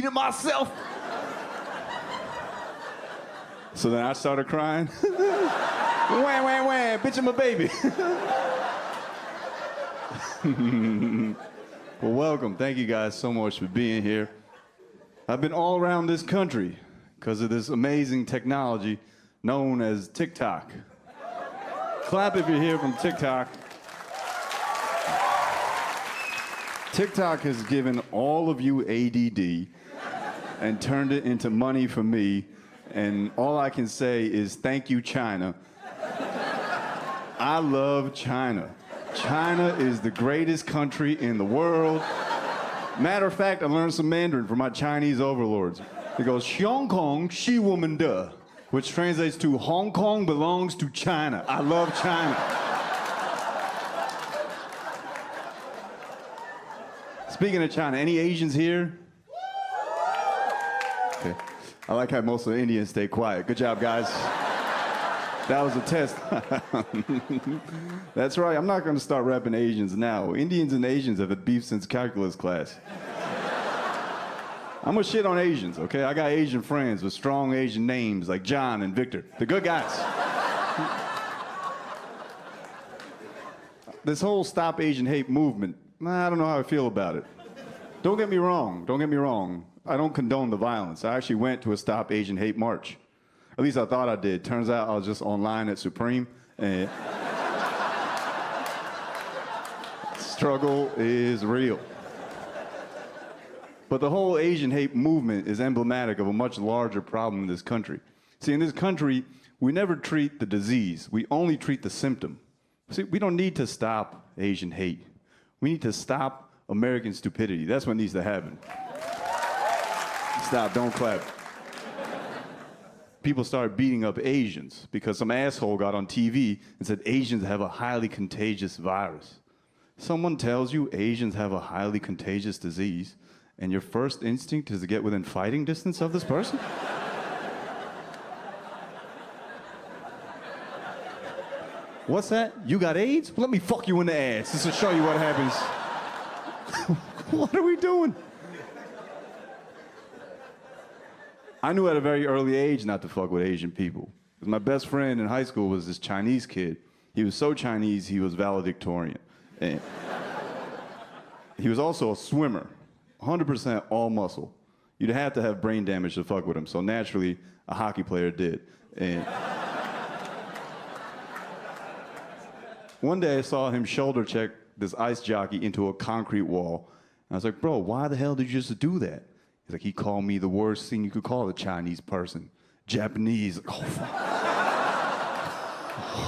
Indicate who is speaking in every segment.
Speaker 1: it myself. So then I started crying. Wah, wah, wah, bitch, I'm a baby. Well, welcome. Thank you guys so much for being here. I've been all around this country because of this amazing technology known as TikTok. Clap if you're here from TikTok. TikTok has given all of you ADD and turned it into money for me, and all I can say is thank you, China. I love China. China is the greatest country in the world. Matter of fact, I learned some Mandarin from my Chinese overlords. It goes, Hong Kong, she woman de, which translates to Hong Kong belongs to China. I love China. Speaking of China, any Asians here? Okay. I like how most of the Indians stay quiet. Good job, guys. That was a test. That's right, I'm not gonna start rapping Asians now. Indians and Asians have had beef since calculus class. I'm gonna shit on Asians, okay? I got Asian friends with strong Asian names like John and Victor. They're good guys. This whole Stop Asian Hate movement, I don't know how I feel about it. Don't get me wrong. I don't condone the violence. I actually went to a Stop Asian Hate march. At least I thought I did. Turns out I was just online at Supreme, and struggle is real. But the whole Asian hate movement is emblematic of a much larger problem in this country. See, in this country, we never treat the disease. We only treat the symptom. See, we don't need to stop Asian hate. We need to stop American stupidity. That's what needs to happen. Stop, don't clap. People started beating up Asians because some asshole got on TV and said Asians have a highly contagious virus. Someone tells you Asians have a highly contagious disease, and your first instinct is to get within fighting distance of this person? What's that? You got AIDS? Let me fuck you in the ass. This will show you what happens. What are we doing? I knew at a very early age not to fuck with Asian people. Because my best friend in high school was this Chinese kid. He was so Chinese, he was valedictorian. And he was also a swimmer, 100% all muscle. You'd have to have brain damage to fuck with him, so naturally, a hockey player did. And one day I saw him shoulder check this ice jockey into a concrete wall. And I was like, bro, why the hell did you just do that? He's like, he called me the worst thing you could call a Chinese person. Japanese. Oh, fuck.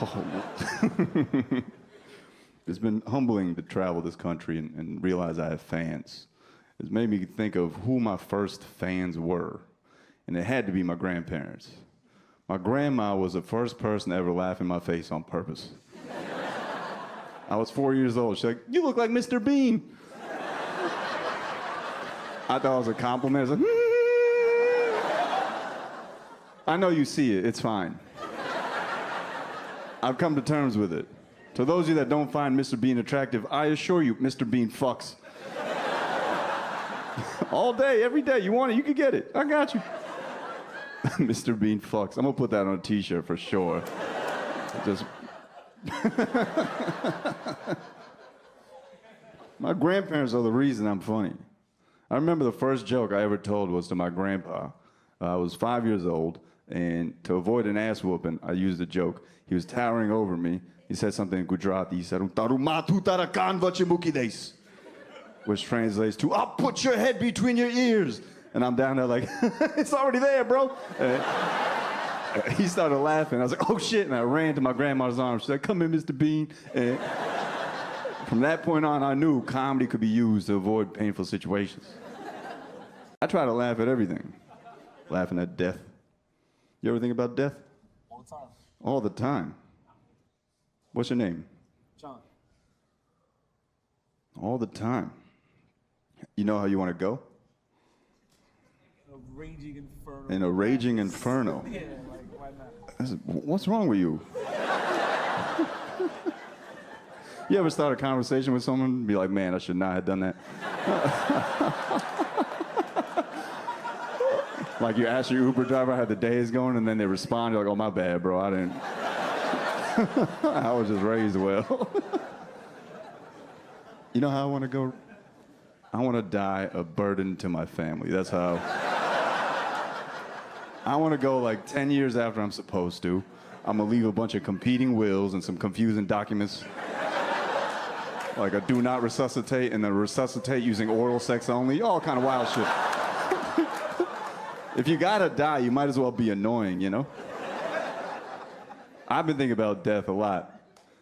Speaker 1: Oh. It's been humbling to travel this country and realize I have fans. It's made me think of who my first fans were. And it had to be my grandparents. My grandma was the first person to ever laugh in my face on purpose. I was 4 years old. She's like, you look like Mr. Bean. I thought it was a compliment. I was like, I know you see it. It's fine. I've come to terms with it. To those of you that don't find Mr. Bean attractive, I assure you, Mr. Bean fucks. All day, every day. You want it, you can get it. I got you. Mr. Bean fucks. I'm gonna put that on a t-shirt for sure. Just... My grandparents are the reason I'm funny. I remember the first joke I ever told was to my grandpa. I was 5 years old, and to avoid an ass whooping, I used a joke. He was towering over me. He said something in Gujarati. He said, which translates to, I'll put your head between your ears. And I'm down there like, it's already there, bro. He started laughing. I was like, oh shit, and I ran to my grandma's arms. She's like, come in, Mr. Bean. And from that point on, I knew comedy could be used to avoid painful situations. I try to laugh at everything. Laughing at death. You ever think about death?
Speaker 2: All the time.
Speaker 1: All the time. What's your name?
Speaker 2: John.
Speaker 1: All the time. You know how you want to go?
Speaker 2: A raging inferno.
Speaker 1: In a raging inferno.
Speaker 2: Yeah, like, why not?
Speaker 1: What's wrong with you? You ever start a conversation with someone and be like, man, I should not have done that? Like you ask your Uber driver how the day is going, and then they respond, you're like, oh, my bad, bro, I didn't. I was just raised well. You know how I want to go? I want to die a burden to my family. That's how. I want to go like 10 years after I'm supposed to. I'm going to leave a bunch of competing wills and some confusing documents. Like a do not resuscitate and then resuscitate using oral sex only. All kind of wild shit. If you gotta die, you might as well be annoying, you know? I've been thinking about death a lot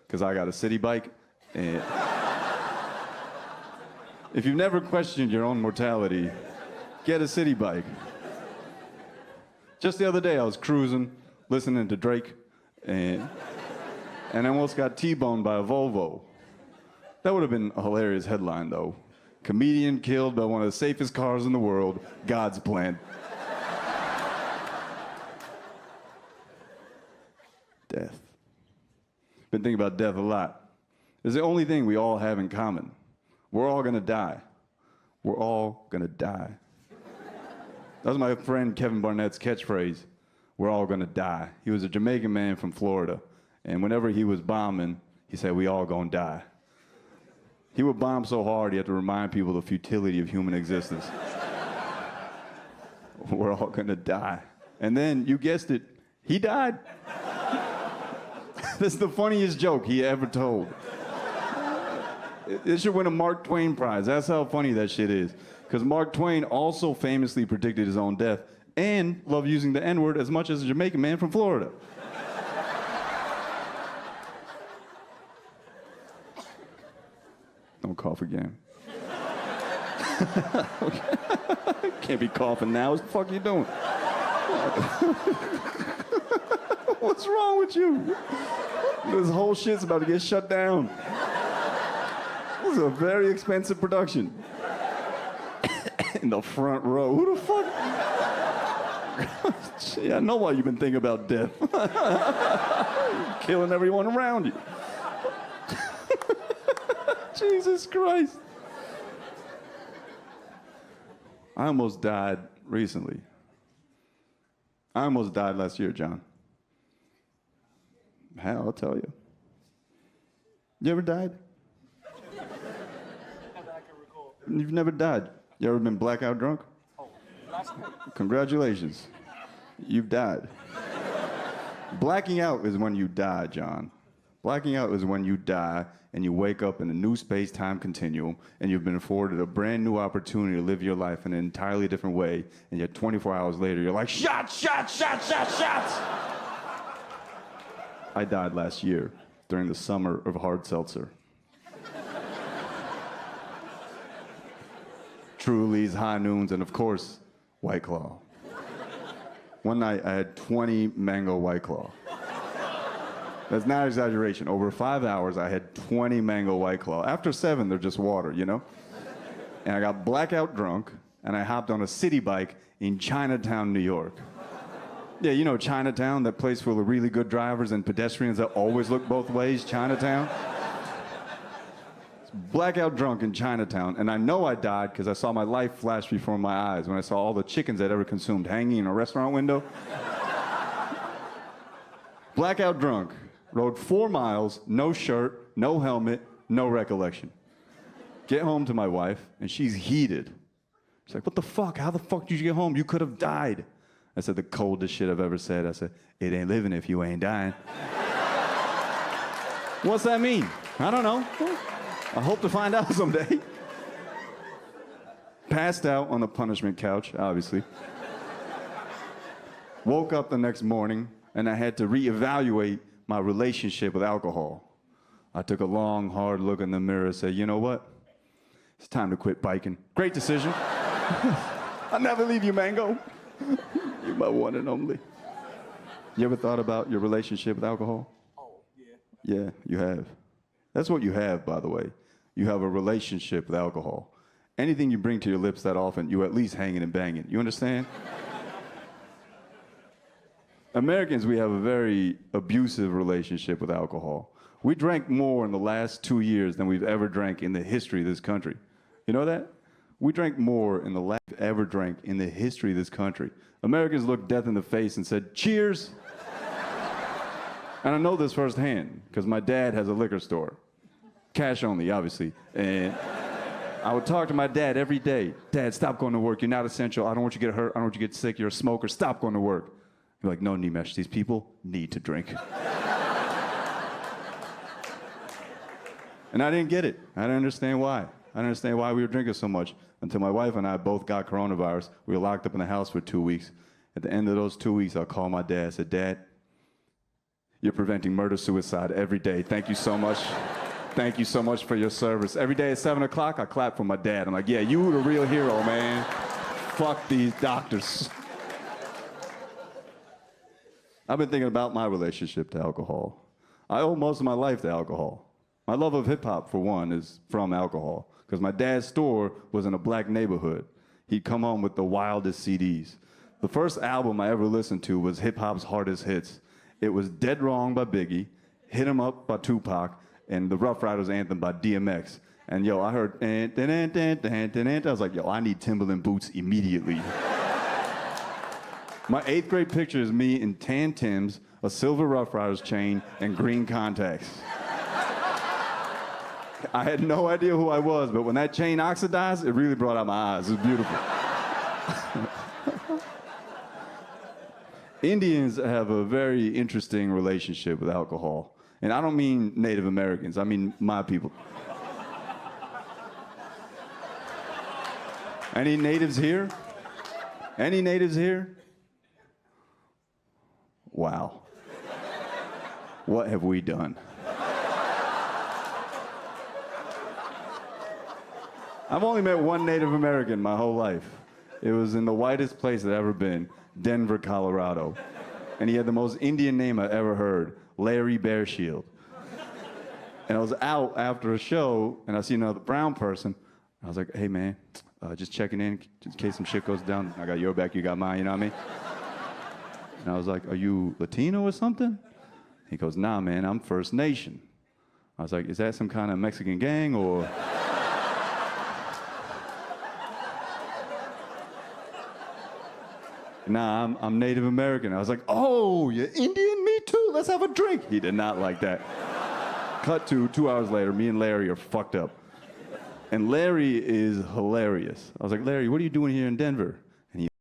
Speaker 1: because I got a city bike. And if you've never questioned your own mortality, get a city bike. Just the other day, I was cruising, listening to Drake, and I almost got T-boned by a Volvo. That would have been a hilarious headline, though. Comedian killed by one of the safest cars in the world, God's plan. Death. Been thinking about death a lot. It's the only thing we all have in common. We're all gonna die. We're all gonna die. That was my friend Kevin Barnett's catchphrase. We're all gonna die. He was a Jamaican man from Florida, and whenever he was bombing, he said, we all gonna die. He would bomb so hard, he had to remind people the futility of human existence. We're all gonna die. And then, you guessed it, he died. That's the funniest joke he ever told. It should win a Mark Twain prize. That's how funny that shit is. Because Mark Twain also famously predicted his own death and loved using the N-word as much as a Jamaican man from Florida. Don't cough again. Can't be coughing now. What the fuck are you doing? What's wrong with you? This whole shit's about to get shut down. This is a very expensive production. In the front row. Who the fuck? Yeah, I know why you've been thinking about death. You're killing everyone around you. Jesus Christ. I almost died recently. I almost died last year, John. Hell, I'll tell you. You ever died? You've never died. You ever been blackout drunk?
Speaker 2: Oh, last night.
Speaker 1: Congratulations. You've died. Blacking out is when you die, John. Blacking out is when you die and you wake up in a new space-time continuum and you've been afforded a brand new opportunity to live your life in an entirely different way, and yet 24 hours later you're like, shots, shots, shots, shots, shots! I died last year during the summer of hard seltzer. Truly's, High Noons, and of course, White Claw. One night I had 20 mango White Claw. That's not exaggeration. Over 5 hours, I had 20 mango White Claw. After 7, they're just water, you know? And I got blackout drunk, and I hopped on a city bike in Chinatown, New York. Yeah, you know Chinatown, that place full of really good drivers and pedestrians that always look both ways, Chinatown? Blackout drunk in Chinatown, and I know I died because I saw my life flash before my eyes when I saw all the chickens I'd ever consumed hanging in a restaurant window. Blackout drunk. Rode 4 miles, no shirt, no helmet, no recollection. Get home to my wife, and she's heated. She's like, what the fuck? How the fuck did you get home? You could have died. I said, the coldest shit I've ever said. I said, it ain't living if you ain't dying. What's that mean? I don't know. I hope to find out someday. Passed out on the punishment couch, obviously. Woke up the next morning, and I had to reevaluate my relationship with alcohol. I took a long, hard look in the mirror and said, you know what? It's time to quit biking. Great decision. I'll never leave you, Mango. You're my one and only. You ever thought about your relationship with alcohol?
Speaker 2: Oh, yeah.
Speaker 1: Yeah, you have. That's what you have, by the way. You have a relationship with alcohol. Anything you bring to your lips that often, you at least hanging and banging. You understand? Americans, we have a very abusive relationship with alcohol. We drank more in the last 2 years than we've ever drank in the history of this country. You know that? We drank more in the last ever drank in the history of this country. Americans looked death in the face and said, cheers. And I know this firsthand, because my dad has a liquor store. Cash only, obviously. And I would talk to my dad every day. Dad, stop going to work. You're not essential. I don't want you to get hurt. I don't want you to get sick. You're a smoker. Stop going to work. You're like, no, Nimesh, these people need to drink. And I didn't get it. I didn't understand why. I didn't understand why we were drinking so much until my wife and I both got coronavirus. We were locked up in the house for 2 weeks. At the end of those 2 weeks, I called my dad. I said, Dad, you're preventing murder-suicide every day. Thank you so much. Thank you so much for your service. Every day at 7 o'clock, I clap for my dad. I'm like, yeah, you the real hero, man. Fuck these doctors. I've been thinking about my relationship to alcohol. I owe most of my life to alcohol. My love of hip-hop, for one, is from alcohol. Because my dad's store was in a black neighborhood. He'd come home with the Wildest CDs. The first album I ever listened to was hip-hop's hardest hits. It was Dead Wrong by Biggie, Hit 'Em Up by Tupac, and the Rough Riders Anthem by DMX. And yo, I heard, I was like, yo, I need Timberland boots immediately. My 8th grade picture is me in tan Timbs, a silver Rough Riders chain, and green contacts. I had no idea who I was, but when that chain oxidized, it really brought out my eyes. It was beautiful. Indians have a very interesting relationship with alcohol. And I don't mean Native Americans, I mean my people. Any natives here? Any natives here? Wow. What have we done? I've only met one Native American my whole life. It was in the whitest place I've ever been, Denver, Colorado. And he had the most Indian name I ever heard, Larry Bearshield. And I was out after a show, and I see another brown person. I was like, hey, man, just checking in in case some shit goes down. I got your back, you got mine, you know what I mean? And I was like, are you Latino or something? He goes, nah, man, I'm First Nation. I was like, is that some kind of Mexican gang, or? Nah, I'm Native American. I was like, oh, you're Indian? Me too, let's have a drink. He did not like that. Cut to 2 hours later, me and Larry are fucked up. And Larry is hilarious. I was like, Larry, what are you doing here in Denver?